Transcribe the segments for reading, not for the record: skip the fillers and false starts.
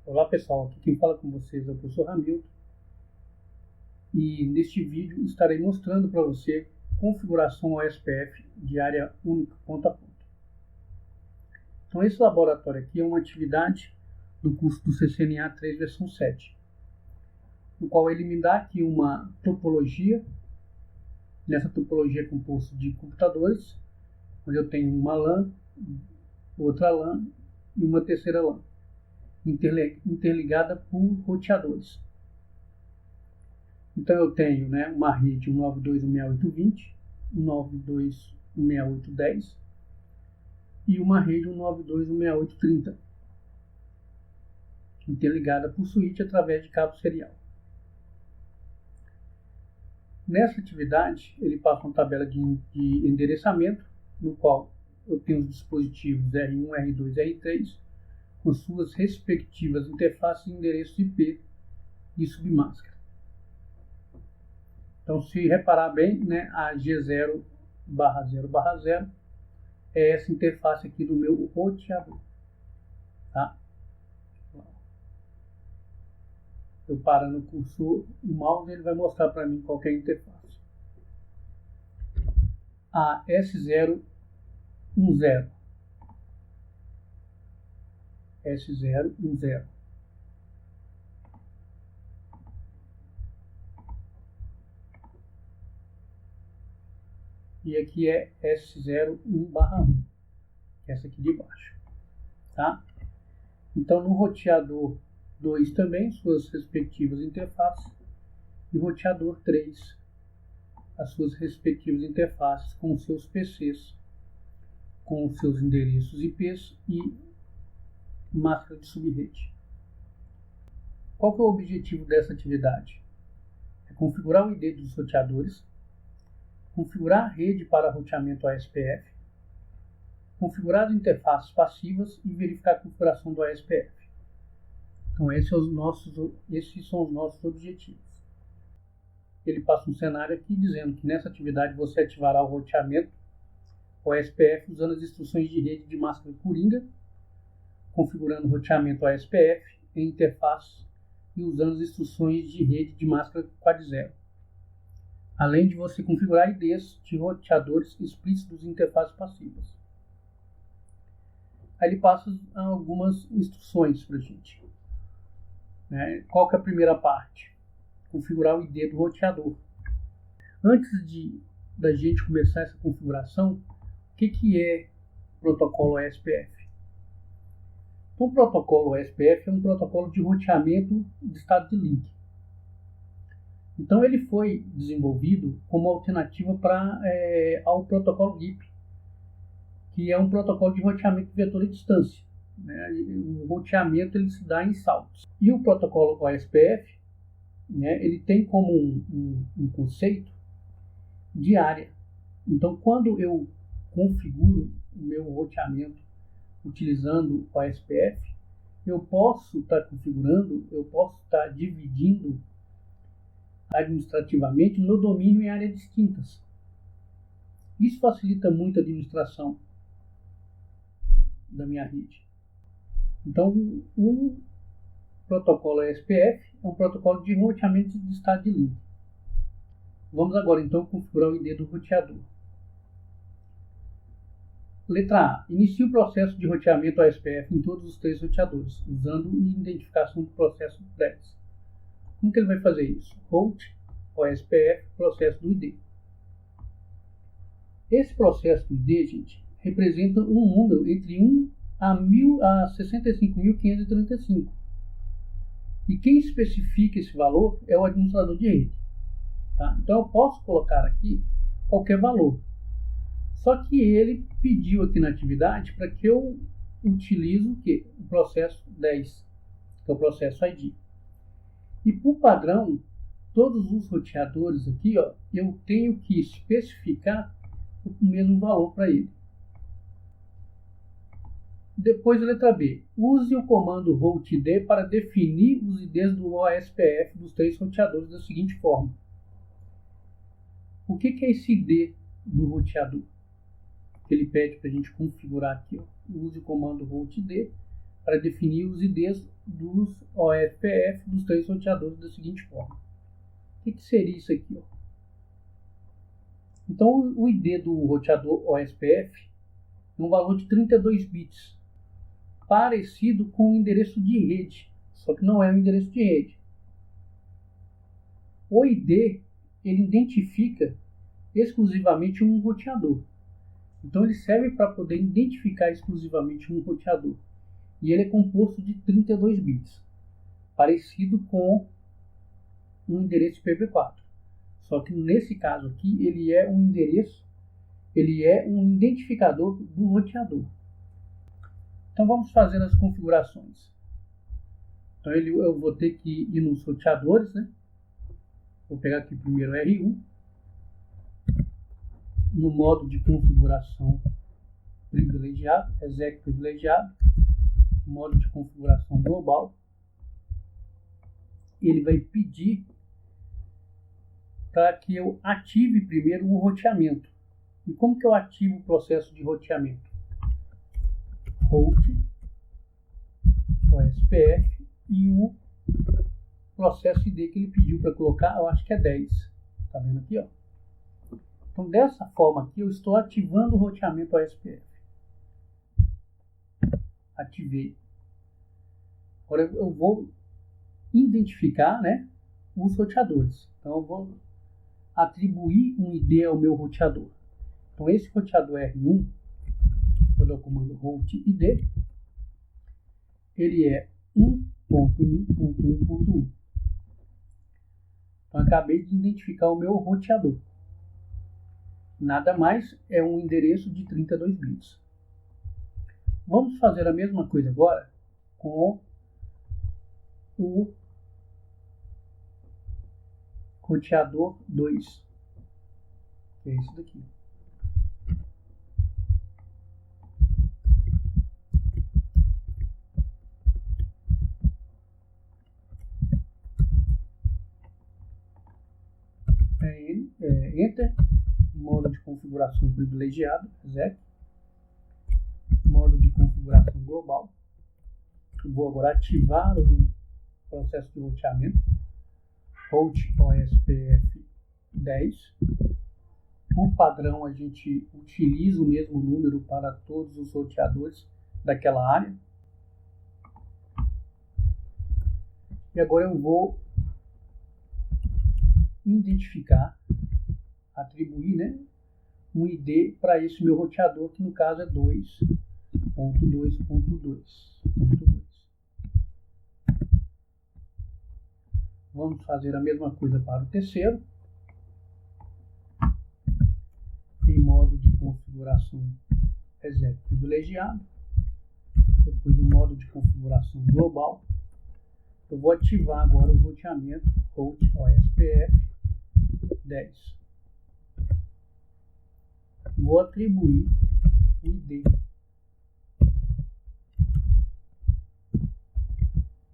Olá pessoal, aqui quem fala com vocês é o professor Hamilton e neste vídeo estarei mostrando para você configuração OSPF de área única ponto a ponto. Então esse laboratório aqui é uma atividade do curso do CCNA 3 versão 7, no qual ele me dá aqui uma topologia. Nessa topologia é composto de computadores, onde eu tenho uma LAN, outra LAN e uma terceira LAN, interligada por roteadores. Então eu tenho uma rede 192.168.20, 192.168.10 e uma rede 192.168.30, interligada por switch através de cabo serial. Nessa atividade, ele passa uma tabela de endereçamento, no qual eu tenho os dispositivos R1, R2 e R3, com suas respectivas interfaces e endereços IP e submáscara. Então, se reparar bem, a G0/0/0 é essa interface aqui do meu roteador. Tá? Eu parando o cursor, o mouse, ele vai mostrar para mim qual é a interface. A S010. S010. E aqui é S01/1, que é essa aqui de baixo. Tá? Então, no roteador 2 também, suas respectivas interfaces, e roteador 3, as suas respectivas interfaces com os seus PCs, com os seus endereços IPs e máscara de subrede. Qual que é o objetivo dessa atividade? É configurar o ID dos roteadores, configurar a rede para roteamento OSPF, configurar as interfaces passivas e verificar a configuração do OSPF. Então esses são os nossos objetivos. Ele passa um cenário aqui dizendo que nessa atividade você ativará o roteamento OSPF usando as instruções de rede de máscara Coringa, configurando o roteamento OSPF em interface e usando as instruções de rede de máscara Quad0. Além de você configurar IDs de roteadores explícitos de interfaces passivas. Aí ele passa algumas instruções para a gente. Qual que é a primeira parte? Configurar o ID do roteador. Antes da gente começar essa configuração, o que é protocolo OSPF? Então, o protocolo OSPF é um protocolo de roteamento de estado de link. Então, ele foi desenvolvido como alternativa ao protocolo GIP, que é um protocolo de roteamento de vetor à distância. O roteamento ele se dá em saltos. E o protocolo OSPF, ele tem como um conceito de área. Então, quando eu configuro o meu roteamento utilizando o OSPF, eu posso estar configurando, eu posso estar dividindo administrativamente o meu domínio em áreas distintas. Isso facilita muito a administração da minha rede. Então, o protocolo OSPF é um protocolo de roteamento de estado de link. Vamos agora então configurar o ID do roteador. Letra A. Inicie o processo de roteamento OSPF em todos os 3 roteadores, usando a identificação do processo 10. Como que ele vai fazer isso? Route OSPF, processo do ID. Esse processo do ID, gente, representa um número entre 1 a 65.535. E quem especifica esse valor é o administrador de rede. Tá? Então eu posso colocar aqui qualquer valor. Só que ele pediu aqui na atividade para que eu utilize o processo 10, que é o processo ID. E por padrão, todos os roteadores aqui, eu tenho que especificar o mesmo valor para ele. Depois a letra B. Use o comando routid para definir os IDs do OSPF dos 3 roteadores da seguinte forma. O que é esse ID do roteador? Ele pede para a gente configurar aqui. Use o comando routid para definir os IDs dos OSPF dos 3 roteadores da seguinte forma. O que seria isso aqui? Então, o ID do roteador OSPF é um valor de 32 bits, parecido com o endereço de rede, só que não é um endereço de rede. O ID ele identifica exclusivamente um roteador. Então ele serve para poder identificar exclusivamente um roteador. E ele é composto de 32 bits, parecido com um endereço IPv4. Só que nesse caso aqui ele é um endereço, ele é um identificador do roteador. Então vamos fazer as configurações. Então eu vou ter que ir nos roteadores, né? Vou pegar aqui primeiro R1, no modo de configuração privilegiado, exec privilegiado, modo de configuração global. Ele vai pedir para que eu ative primeiro o roteamento. E como que eu ativo o processo de roteamento? Route, OSPF e o processo ID que ele pediu para colocar, eu acho que é 10. Tá vendo aqui, ó? Então, dessa forma aqui, eu estou ativando o roteamento OSPF. Ativei. Agora eu vou identificar, né, os roteadores. Então, eu vou atribuir um ID ao meu roteador. Então, esse roteador R1, vou dar o comando route ID, ele é 1.1.1.1. Então, acabei de identificar o meu roteador. Nada mais é um endereço de 32 bits. Vamos fazer a mesma coisa agora com o roteador 2, que é esse daqui. Enter, modo de configuração privilegiado, exec, modo de configuração global. Vou agora ativar o processo de roteamento, route OSPF 10. Por padrão, a gente utiliza o mesmo número para todos os roteadores daquela área. E agora eu vou identificar, atribuir, né, um ID para esse meu roteador, que no caso é 2.2.2.2. Vamos fazer a mesma coisa para o terceiro. Em modo de configuração exec privilegiado. Depois no modo de configuração global. Eu vou ativar agora o roteamento route OSPF 10. Vou atribuir o ID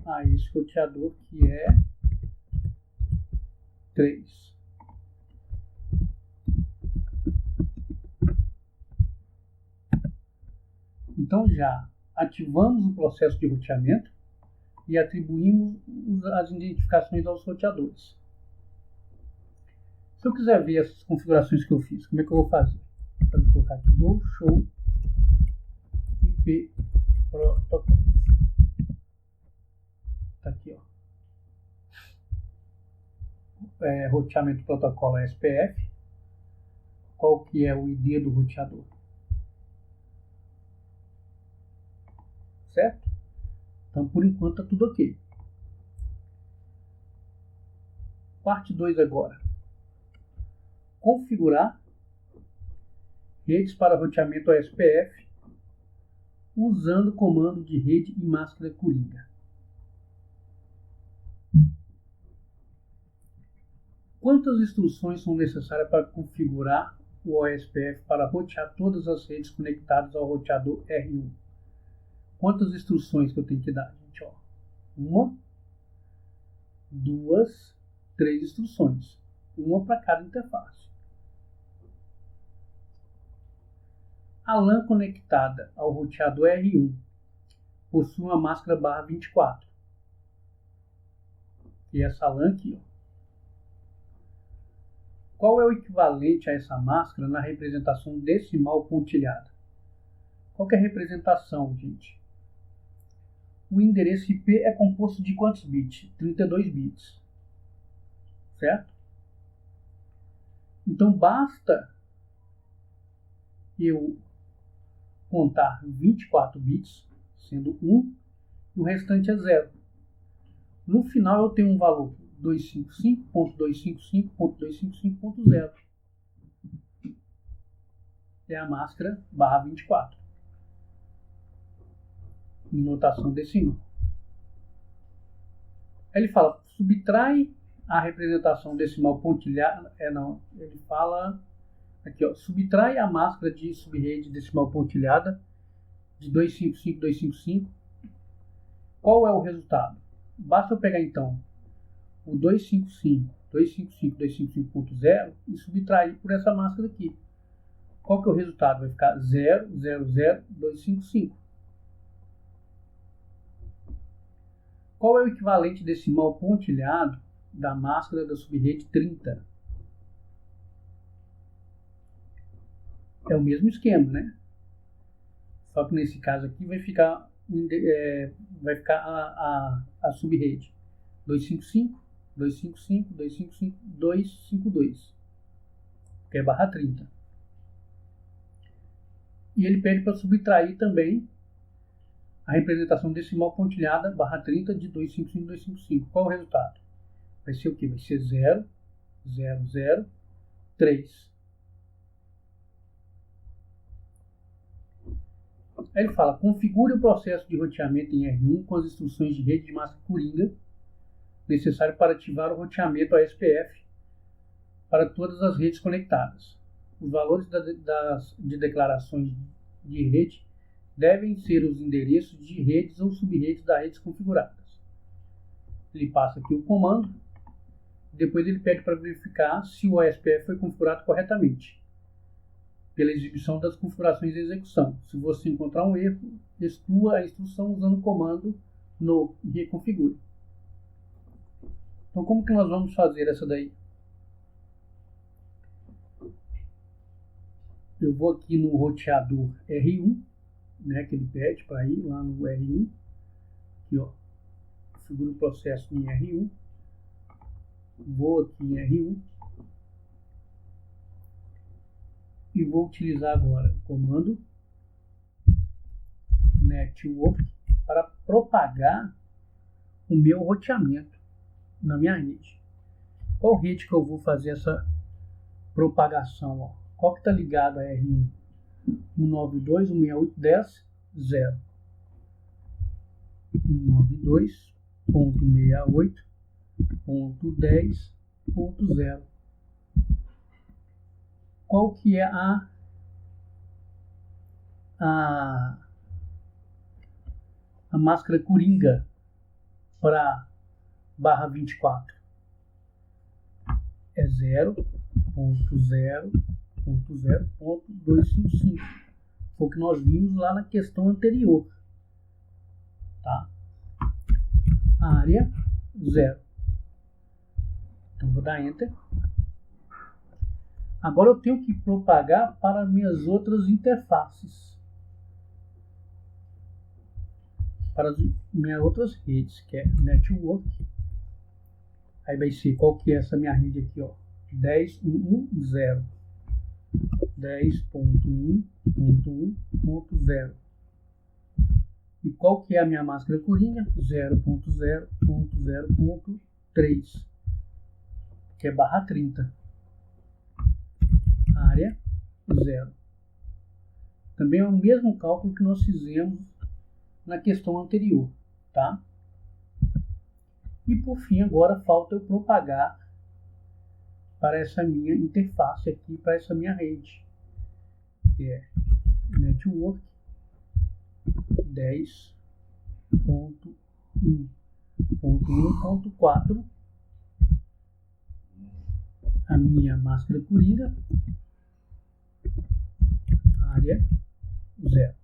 a esse roteador, que é 3. Então já ativamos o processo de roteamento e atribuímos as identificações aos roteadores. Se eu quiser ver essas configurações que eu fiz, como é que eu vou fazer? Vou colocar aqui do show IP protocolo. Tá aqui, ó. Roteamento protocolo SPF. Qual que é o ID do roteador? Certo? Então, por enquanto, está tudo ok. Parte 2 agora. Configurar redes para roteamento OSPF usando o comando de rede e máscara coringa. Quantas instruções são necessárias para configurar o OSPF para rotear todas as redes conectadas ao roteador R1? Quantas instruções que eu tenho que dar, gente? 1, 2, 3 instruções. Uma para cada interface. A LAN conectada ao roteador R1 possui uma máscara barra 24. E essa LAN aqui, ó. Qual é o equivalente a essa máscara na representação decimal pontilhada? Qual que é a representação, gente? O endereço IP é composto de quantos bits? 32 bits. Certo? Então basta eu contar 24 bits, sendo 1, e o restante é 0. No final eu tenho um valor 255.255.255.0. É a máscara barra 24. Em notação decimal. Aí ele fala, subtrai a representação decimal pontilhada. Ele fala aqui, ó, subtrai a máscara de subrede decimal pontilhada de 255.255. Qual é o resultado? Basta eu pegar então o 255.255.0 e subtrair por essa máscara aqui. Qual que é o resultado? Vai ficar 0,00255. Qual é o equivalente decimal pontilhado da máscara da subrede 30? É o mesmo esquema, né? Só que nesse caso aqui vai ficar a subrede 255.255.255.252, que é barra 30. E ele pede para subtrair também a representação decimal pontilhada barra 30 de 255.255. Qual é o resultado? Vai ser o que? Vai ser 0,003. Aí ele fala, configure o processo de roteamento em R1 com as instruções de rede de máscara Coringa necessário para ativar o roteamento ASPF para todas as redes conectadas. Os valores de declarações de rede devem ser os endereços de redes ou subredes das redes configuradas. Ele passa aqui o comando, depois ele pede para verificar se o ASPF foi configurado corretamente, pela exibição das configurações de execução. Se você encontrar um erro, exclua a instrução usando o comando no e reconfigure. Então, como que nós vamos fazer essa daí? Eu vou aqui no roteador R1, né, que ele pede para ir lá no R1. Aqui, ó, configuro o processo em R1. Vou aqui em R1. E vou utilizar agora o comando network para propagar o meu roteamento na minha rede. Qual rede que eu vou fazer essa propagação? Ó? Qual que está ligado a R1? 192.168.10.0. 192.168.10.0. Qual que é a máscara Coringa para barra 24? É 0.0.0.255. Foi o que nós vimos lá na questão anterior. Tá? Área 0. Então vou dar Enter. Agora eu tenho que propagar para minhas outras interfaces. Para as minhas outras redes, que é Network. Aí vai ser, qual que é essa minha rede aqui, ó? 10.1.1.0. 10.1.1.1.0. E qual que é a minha máscara Coringa? 0.0.0.3. Que é barra 30. Área 0. Também é o mesmo cálculo que nós fizemos na questão anterior, tá? E por fim, agora falta eu propagar para essa minha interface aqui, para essa minha rede, que é Network 10.1.1.4, a minha máscara Coringa, área 0.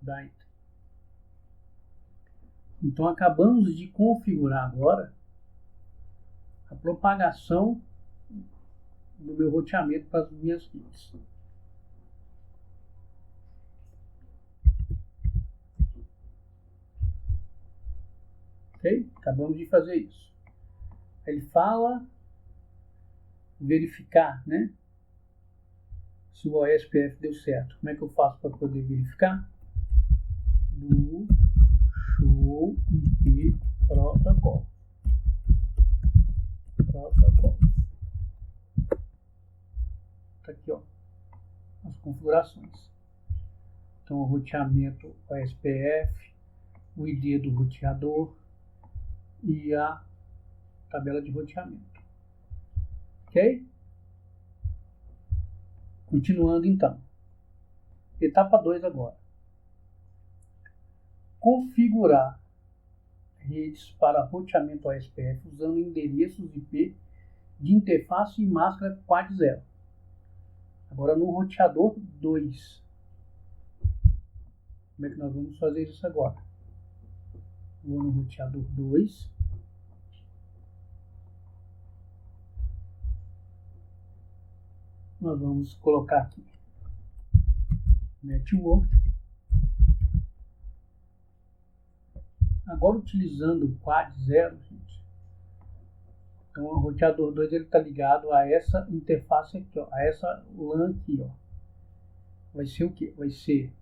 Dá Enter. Então acabamos de configurar agora a propagação do meu roteamento para as minhas redes. Ok? Acabamos de fazer isso. Ele fala verificar, né? Se o OSPF deu certo. Como é que eu faço para poder verificar? Do show IP protocolo. Tá aqui, ó, as configurações. Então, o roteamento OSPF, o ID do roteador e a tabela de roteamento. Ok? Continuando então. Etapa 2 agora. Configurar redes para roteamento OSPF usando endereços IP de interface e máscara Quad 0. Agora no roteador 2. Como é que nós vamos fazer isso agora? Vou no roteador 2. Nós vamos colocar aqui Network. Agora utilizando o Quad 0, gente. Então o roteador 2 está ligado a essa interface aqui, ó, a essa LAN aqui, ó. Vai ser o que? Vai ser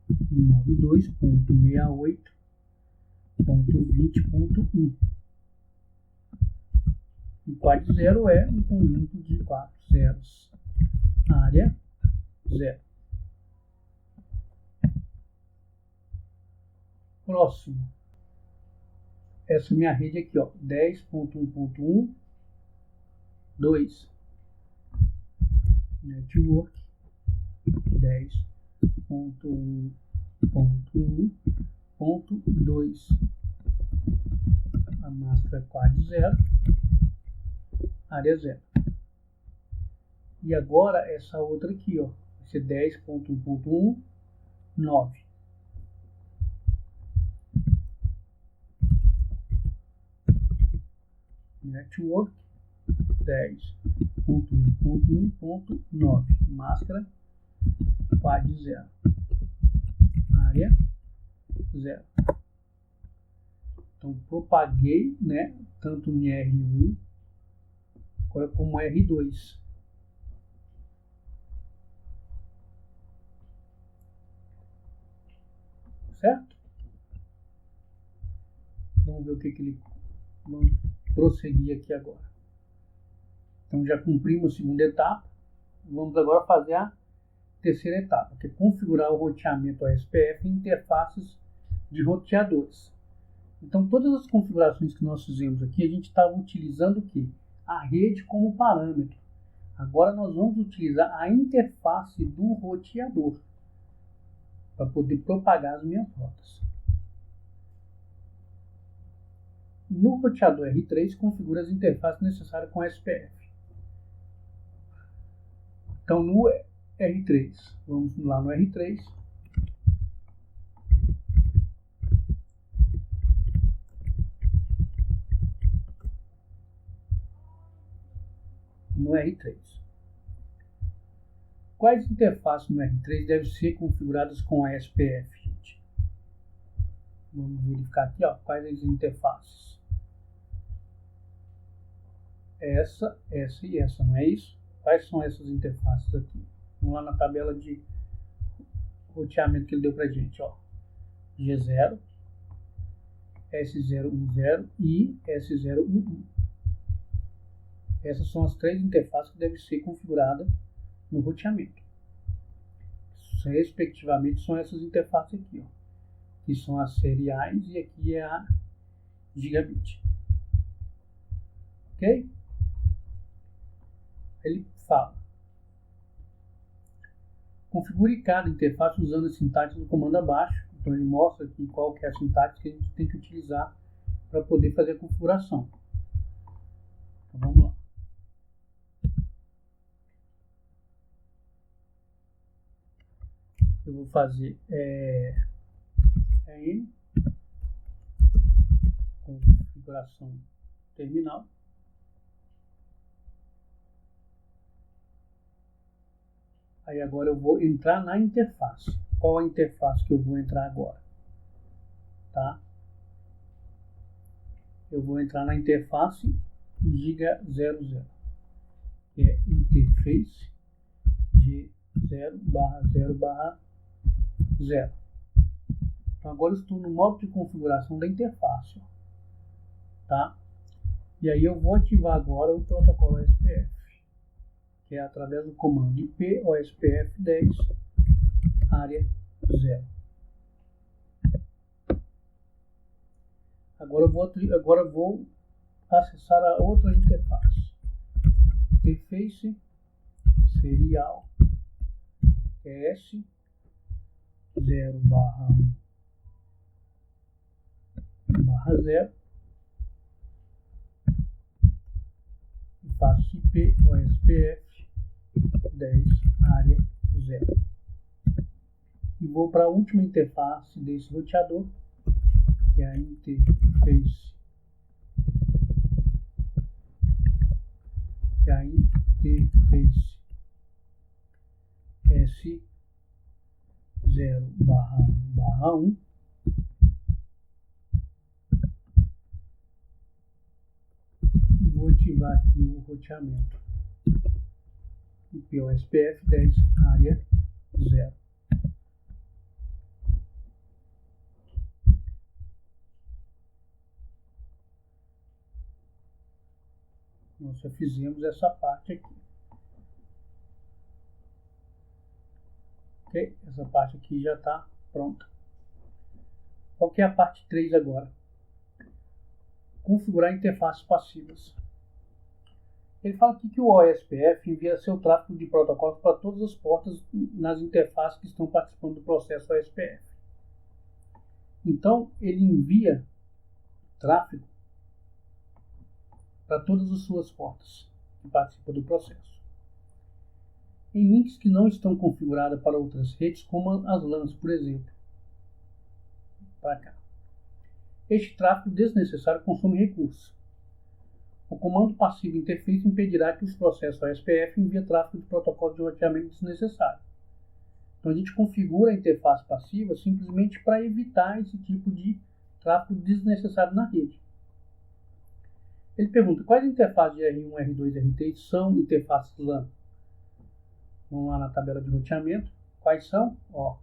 92.68.20.1. E Quad 0 é um conjunto de 4 zeros. Área 0. Próximo. Essa minha rede aqui, ó, 10.1.1, 2. Network 10.1.1.2. A máscara Quad 0, área 0. E agora essa outra aqui, ó, vai ser 10.1.1, 9. Network 10.1.1.9, máscara Quad 0, área 0. Então propaguei, né, tanto em R1 agora como R2. Certo? Vamos ver o que ele... Vamos prosseguir aqui agora. Então já cumprimos a segunda etapa. Vamos agora fazer a terceira etapa, que é configurar o roteamento OSPF e interfaces de roteadores. Então todas as configurações que nós fizemos aqui, a gente estava utilizando o quê? A rede como parâmetro. Agora nós vamos utilizar a interface do roteador para poder propagar as minhas rotas. No roteador R3, configura as interfaces necessárias com SPF. Então, no R3, vamos lá no R3. No R3. Quais interfaces no R3 devem ser configuradas com a SPF, gente? Vamos verificar aqui, ó, quais as interfaces. Essa e essa, não é isso? Quais são essas interfaces aqui? Vamos lá na tabela de roteamento que ele deu pra gente, ó. G0, S010 e S011. Essas são as três interfaces que devem ser configuradas no roteamento. Respectivamente são essas interfaces aqui, ó, que são as seriais e aqui é a gigabit. Ok? Ele fala: configure cada interface usando a sintaxe do comando abaixo. Então ele mostra aqui qual que é a sintaxe que a gente tem que utilizar para poder fazer a configuração. Então vamos lá. eu vou fazer EN, configuração terminal. Aí agora eu vou entrar na interface. Qual a interface que eu vou entrar agora? Tá? Eu vou entrar na interface Giga00, que é interface G0/0/0. Então agora eu estou no modo de configuração da interface, tá? E aí eu vou ativar agora o protocolo OSPF, que é através do comando IP OSPF10 área 0. Agora eu vou acessar a outra interface. Interface serial ES 0/1/0 e faço IP OSPF 10 área 0. E vou para a última interface desse roteador, que é a interface S0/1/1 e vou ativar aqui o roteamento IP OSPF 10 área 0. Nós já fizemos essa parte aqui. Ok? Essa parte aqui já está pronta. Qual que é a parte 3 agora? Configurar interfaces passivas. Ele fala aqui que o OSPF envia seu tráfego de protocolos para todas as portas nas interfaces que estão participando do processo OSPF. Então, ele envia tráfego para todas as suas portas que participam do processo. Em links que não estão configurados para outras redes, como as LANs, por exemplo. Para cá. Este tráfego desnecessário consome recursos. O comando passivo interface impedirá que os processos OSPF enviem tráfego de protocolo de roteamento desnecessário. Então a gente configura a interface passiva simplesmente para evitar esse tipo de tráfego desnecessário na rede. Ele pergunta quais interfaces de R1, R2 e R3 são interfaces LAN. Vamos lá na tabela de roteamento. Quais são? Ó,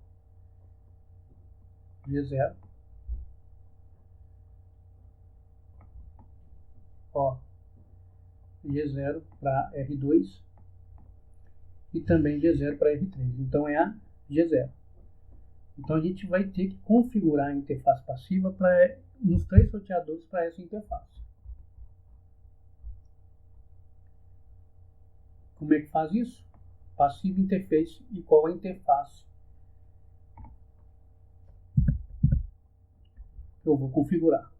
G0. Ó, G0 para R2 e também G0 para R3. Então é a G0. Então a gente vai ter que configurar a interface passiva nos 3 roteadores para essa interface. Como é que faz isso? Passivo interface igual a interface que eu vou configurar.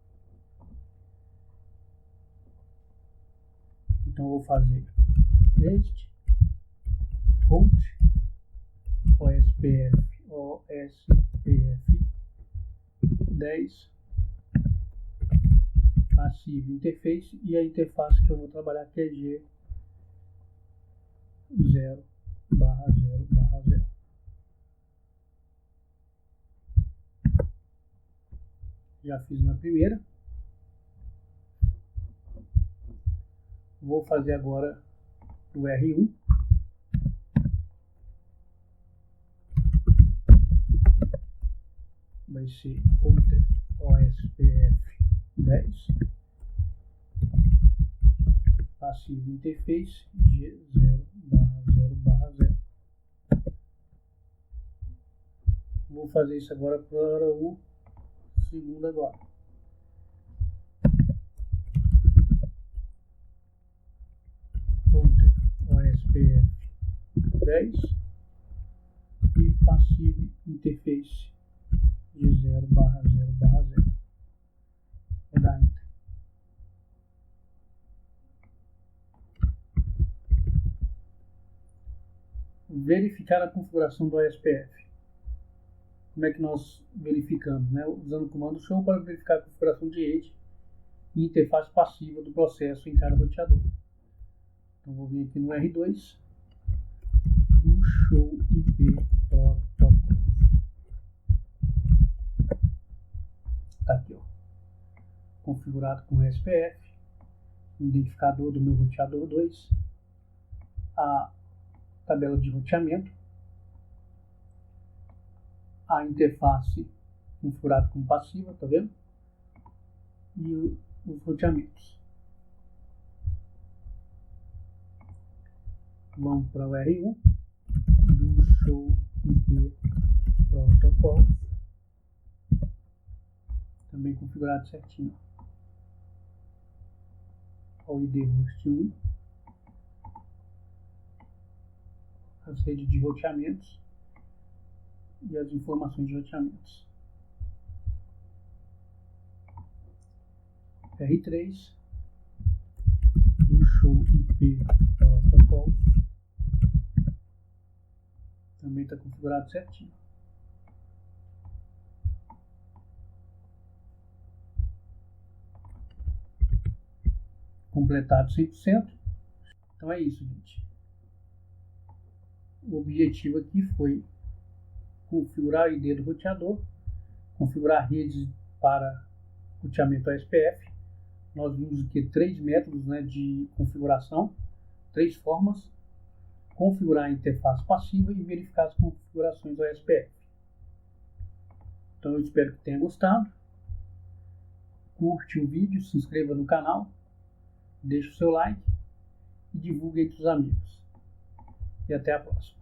Então eu vou fazer este route OSPF 10 passivo interface e a interface que eu vou trabalhar que é G0/0/0. Já fiz na primeira. Vou fazer agora o R1. Vai ser router OSPF 10 passivo interface G0/0/0. Vou fazer isso agora para o segundo agora. Router OSPF 10 e passivo interface G0/0/0. Vou dar Enter. Verificar a configuração do OSPF. como é que nós verificamos, né? Usando o comando show para verificar a configuração de rede e interface passiva do processo em cada roteador. Então vou vir aqui no R2 do show IP protocolo. Tá aqui, ó, configurado com SPF, identificador do meu roteador 2, a tabela de roteamento, a interface configurada como passiva, tá vendo? E os roteamentos. Vamos para o R1 do show IP protocolo, também configurado certinho. O ID host 1, as redes de roteamentos e as informações de roteamentos. R3 do show IP protocolo, também está configurado certinho. Completado 100%. Então é isso, gente. O objetivo aqui foi configurar o ID do roteador, configurar redes para roteamento ASPF. Nós vimos aqui 3 métodos, né, de configuração, 3 formas: configurar a interface passiva e verificar as configurações do ASPF. Então eu espero que tenha gostado. Curte o vídeo, se inscreva no canal, deixe o seu like e divulgue entre os amigos. E até a próxima.